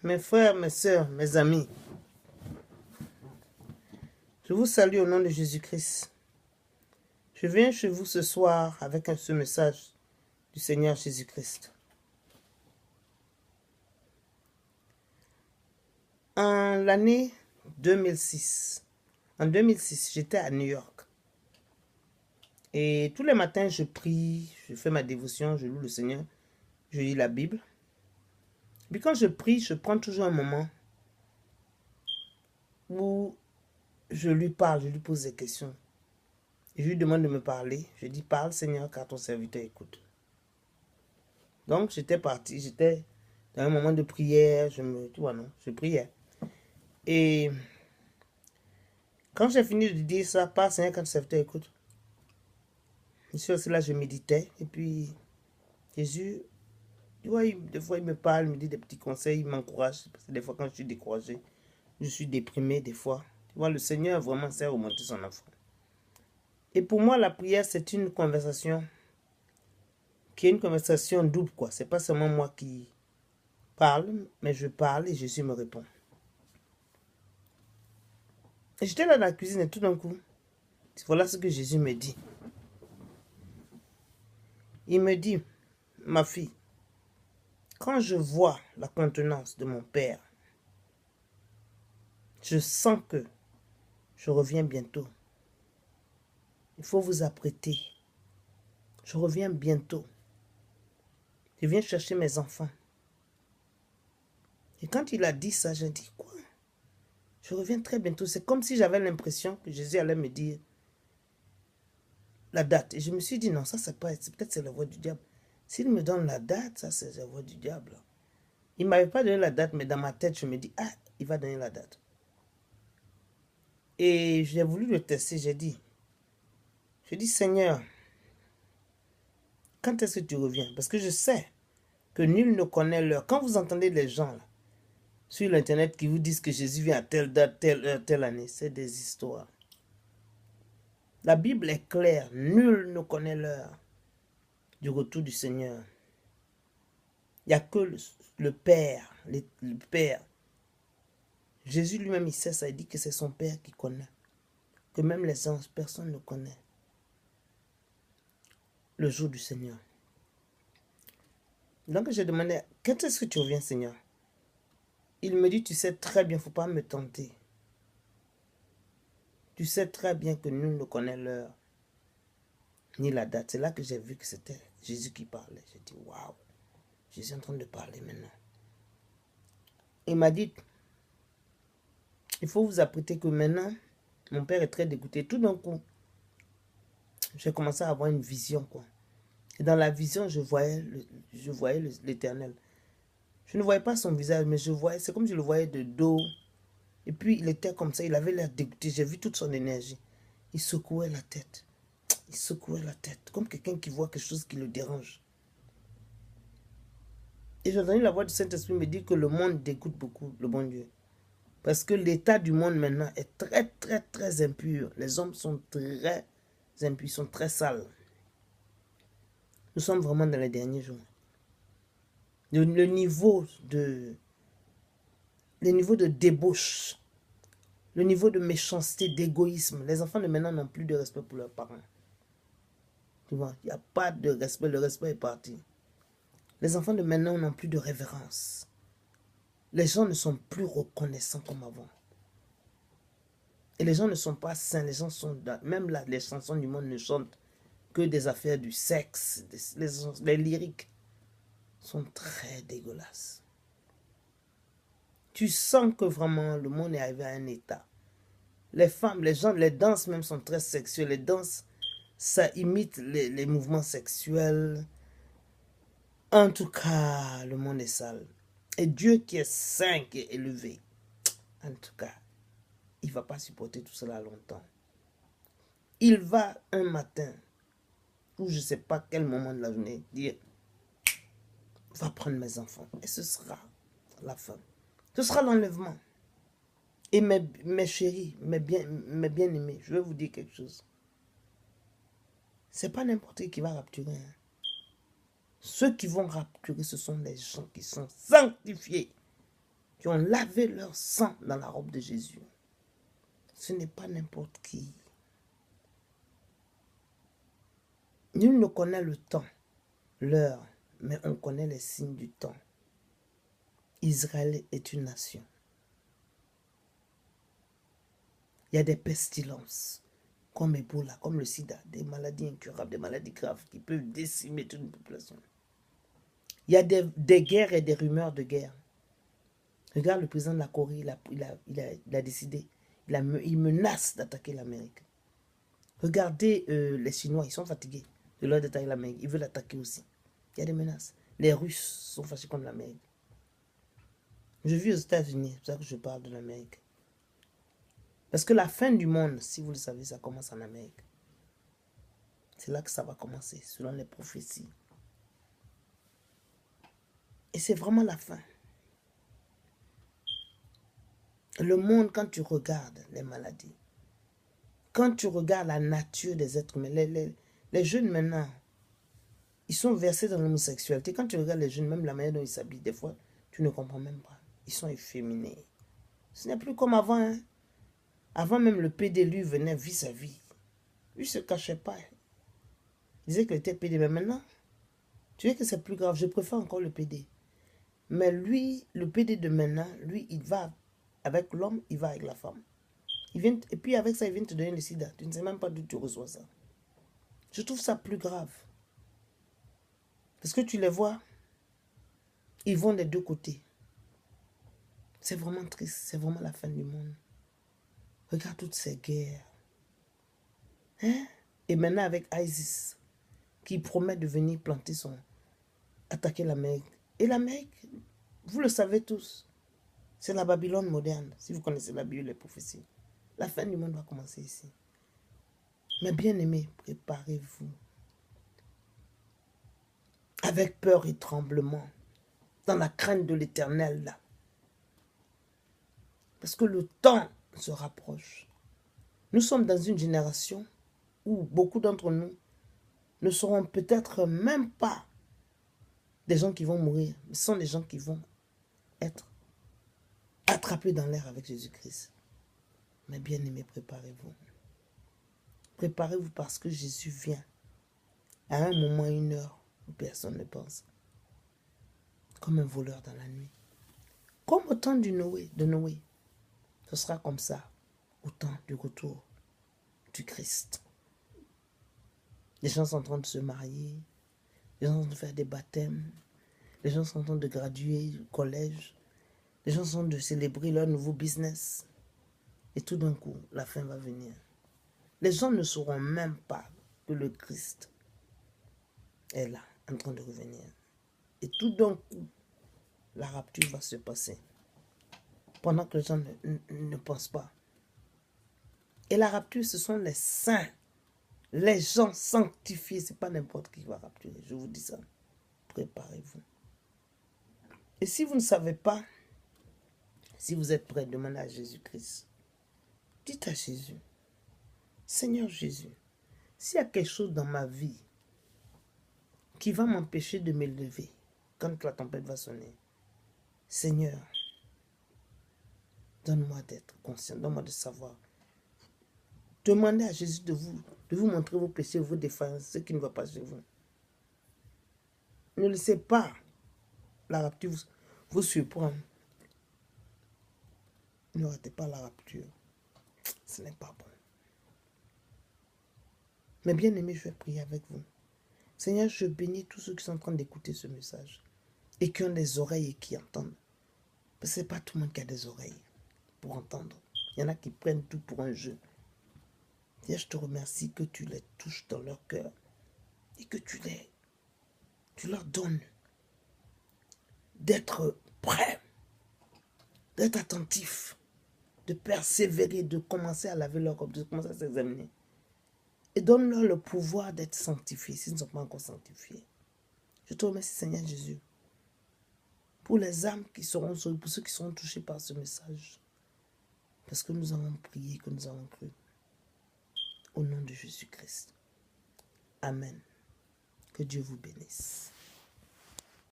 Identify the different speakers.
Speaker 1: Mes frères, mes sœurs, mes amis, je vous salue au nom de Jésus-Christ. Je viens chez vous ce soir avec ce message du Seigneur Jésus-Christ. En l'année 2006, j'étais à New York. Et tous les matins, je prie, je fais ma dévotion, je loue le Seigneur, je lis la Bible. Puis quand je prie, je prends toujours un moment où je lui parle, je lui pose des questions. Et je lui demande de me parler. Je dis, parle Seigneur, car ton serviteur écoute. Donc j'étais parti, j'étais dans un moment de prière, je priais. Et quand j'ai fini de dire ça, parle Seigneur, car ton serviteur écoute. Je suis aussi là, je méditais. Et puis Jésus, tu vois, des fois il me parle, il me dit des petits conseils, il m'encourage. Parce que des fois quand je suis découragé, je suis déprimé des fois. Tu vois, le Seigneur vraiment sait remonter son enfant. Et pour moi, la prière, c'est une conversation qui est une conversation double, quoi. C'est pas seulement moi qui parle, mais je parle et Jésus me répond. Et j'étais là dans la cuisine et tout d'un coup, voilà ce que Jésus me dit. Il me dit, ma fille, quand je vois la contenance de mon Père, je sens que je reviens bientôt. Il faut vous apprêter. Je reviens bientôt. Je viens chercher mes enfants. Et quand il a dit ça, j'ai dit, quoi? Je reviens très bientôt. C'est comme si j'avais l'impression que Jésus allait me dire la date. Et je me suis dit, non, ça c'est pas, peut-être c'est la voix du diable. S'il me donne la date, ça c'est la voix du diable. Il ne m'avait pas donné la date, mais dans ma tête, je me dis, ah, il va donner la date. Et j'ai voulu le tester, j'ai dit, Seigneur, quand est-ce que tu reviens? Parce que je sais que nul ne connaît l'heure. Quand vous entendez les gens là, sur l'internet qui vous disent que Jésus vient à telle date, telle heure, telle année, c'est des histoires. La Bible est claire, nul ne connaît l'heure du retour du Seigneur. Il n'y a que le Père, le Père. Jésus lui-même, il sait ça, il dit que c'est son Père qui connaît. Que même les anges, personne ne connaît le jour du Seigneur. Donc j'ai demandé, quand est-ce que tu reviens, Seigneur? Il me dit, tu sais très bien, il ne faut pas me tenter. Tu sais très bien que nul ne connaît l'heure, ni la date. C'est là que j'ai vu que c'était Jésus qui parlait. J'ai dit, waouh, Jésus est en train de parler maintenant. Il m'a dit, il faut vous apprêter que maintenant, mon père est très dégoûté. Tout d'un coup, j'ai commencé à avoir une vision, quoi. Et dans la vision, je voyais l'Éternel. Je ne voyais pas son visage, mais je voyais, c'est comme si je le voyais de dos. Et puis, il était comme ça, il avait l'air dégoûté. J'ai vu toute son énergie. Il secouait la tête. Il secouait la tête, comme quelqu'un qui voit quelque chose qui le dérange. Et j'ai entendu la voix du Saint-Esprit me dire que le monde dégoûte beaucoup le bon Dieu. Parce que l'état du monde maintenant est très, très, très impur. Les hommes sont très impurs, sont très sales. Nous sommes vraiment dans les derniers jours. Le niveau de débauche, le niveau de méchanceté, d'égoïsme. Les enfants de maintenant n'ont plus de respect pour leurs parents. Tu vois, il n'y a pas de respect, le respect est parti. Les enfants de maintenant n'ont plus de révérence. Les gens ne sont plus reconnaissants comme avant. Et les gens ne sont pas sains, les gens sont... Même là, les chansons du monde ne chantent que des affaires du sexe. Les lyriques sont très dégueulasses. Tu sens que vraiment le monde est arrivé à un état. Les femmes, les gens, les danses même sont très sexuelles. Les danses, ça imite les mouvements sexuels. En tout cas, le monde est sale. Et Dieu qui est saint, qui est élevé, en tout cas, il ne va pas supporter tout cela longtemps. Il va un matin, ou je ne sais pas quel moment de la journée, dire, va prendre mes enfants. Et ce sera la fin. Ce sera l'enlèvement. Et mes chéris, mes bien-aimés, je vais vous dire quelque chose. Ce n'est pas n'importe qui va rapturer. Hein. Ceux qui vont rapturer, ce sont les gens qui sont sanctifiés. qui ont lavé leur sang dans la robe de Jésus. Ce n'est pas n'importe qui. Nul ne connaît le temps, l'heure, mais on connaît les signes du temps. Israël est une nation. Il y a des pestilences, comme Ebola, comme le sida, des maladies incurables, des maladies graves qui peuvent décimer toute une population. Il y a des guerres et des rumeurs de guerre. Regarde le président de la Corée, il a décidé, il menace d'attaquer l'Amérique. Regardez les Chinois, ils sont fatigués de leur d'attaquer l'Amérique. Ils veulent attaquer aussi. Il y a des menaces. Les Russes sont fâchés contre l'Amérique. Je vis aux États-Unis, c'est pour ça que je parle de l'Amérique. Parce que la fin du monde, si vous le savez, ça commence en Amérique. C'est là que ça va commencer, selon les prophéties. Et c'est vraiment la fin. Le monde, quand tu regardes les maladies, quand tu regardes la nature des êtres humains, les jeunes maintenant, ils sont versés dans l'homosexualité. Quand tu regardes les jeunes, même la manière dont ils s'habillent, des fois, tu ne comprends même pas. Ils sont efféminés. Ce n'est plus comme avant. Hein. Avant même, le PD, lui, venait vivre sa vie. Lui, ne se cachait pas. Il disait qu'il était PD. Mais maintenant, tu vois que c'est plus grave. Je préfère encore le PD. Mais lui, le PD de maintenant, lui, il va avec l'homme, il va avec la femme. Et puis avec ça, il vient te donner le sida. Tu ne sais même pas d'où tu reçois ça. Je trouve ça plus grave. Parce que tu les vois, ils vont des deux côtés. C'est vraiment triste. C'est vraiment la fin du monde. Regarde toutes ces guerres. Hein? Et maintenant avec ISIS, qui promet de venir planter attaquer l'Amérique. Et l'Amérique, vous le savez tous, c'est la Babylone moderne. Si vous connaissez la Bible et les prophéties. La fin du monde va commencer ici. Mais bien aimés, préparez-vous. Avec peur et tremblement. Dans la crainte de l'Éternel là. Parce que le temps se rapproche. Nous sommes dans une génération où beaucoup d'entre nous ne seront peut-être même pas des gens qui vont mourir. Mais ce sont des gens qui vont être attrapés dans l'air avec Jésus-Christ. Mais bien aimés, préparez-vous. Préparez-vous parce que Jésus vient à un moment, une heure où personne ne pense. Comme un voleur dans la nuit. Comme au temps de Noé. Ce sera comme ça au temps du retour du Christ. Les gens sont en train de se marier. Les gens sont en train de faire des baptêmes. Les gens sont en train de graduer au collège. Les gens sont en train de célébrer leur nouveau business. Et tout d'un coup, la fin va venir. Les gens ne sauront même pas que le Christ est là, en train de revenir. Et tout d'un coup, la rapture va se passer. Pendant que les gens ne pensent pas. Et la rapture, ce sont les saints. Les gens sanctifiés. Ce n'est pas n'importe qui va rapturer. Je vous dis ça. Préparez-vous. Et si vous ne savez pas, si vous êtes prêt, demandez à Jésus-Christ. Dites à Jésus, Seigneur Jésus, s'il y a quelque chose dans ma vie qui va m'empêcher de m'élever quand la tempête va sonner, Seigneur, donne-moi d'être conscient, donne-moi de savoir. Demandez à Jésus de vous montrer vos péchés, vos défaillances, ce qui ne va pas chez vous. Ne laissez pas la rapture vous surprendre. Ne ratez pas la rapture. Ce n'est pas bon. Mais bien aimé, je vais prier avec vous. Seigneur, je bénis tous ceux qui sont en train d'écouter ce message et qui ont des oreilles et qui entendent. Parce que ce n'est pas tout le monde qui a des oreilles pour entendre. Il y en a qui prennent tout pour un jeu. Seigneur, je te remercie que tu les touches dans leur cœur et que tu leur donnes d'être prêts, d'être attentifs, de persévérer, de commencer à laver leur corps, de commencer à s'examiner. Et donne-leur le pouvoir d'être sanctifiés s'ils ne sont pas encore sanctifiés. Je te remercie, Seigneur Jésus, pour les âmes qui seront sauvées, pour ceux qui seront touchés par ce message. Parce que nous avons prié, que nous avons cru. Au nom de Jésus-Christ. Amen. Que Dieu vous bénisse.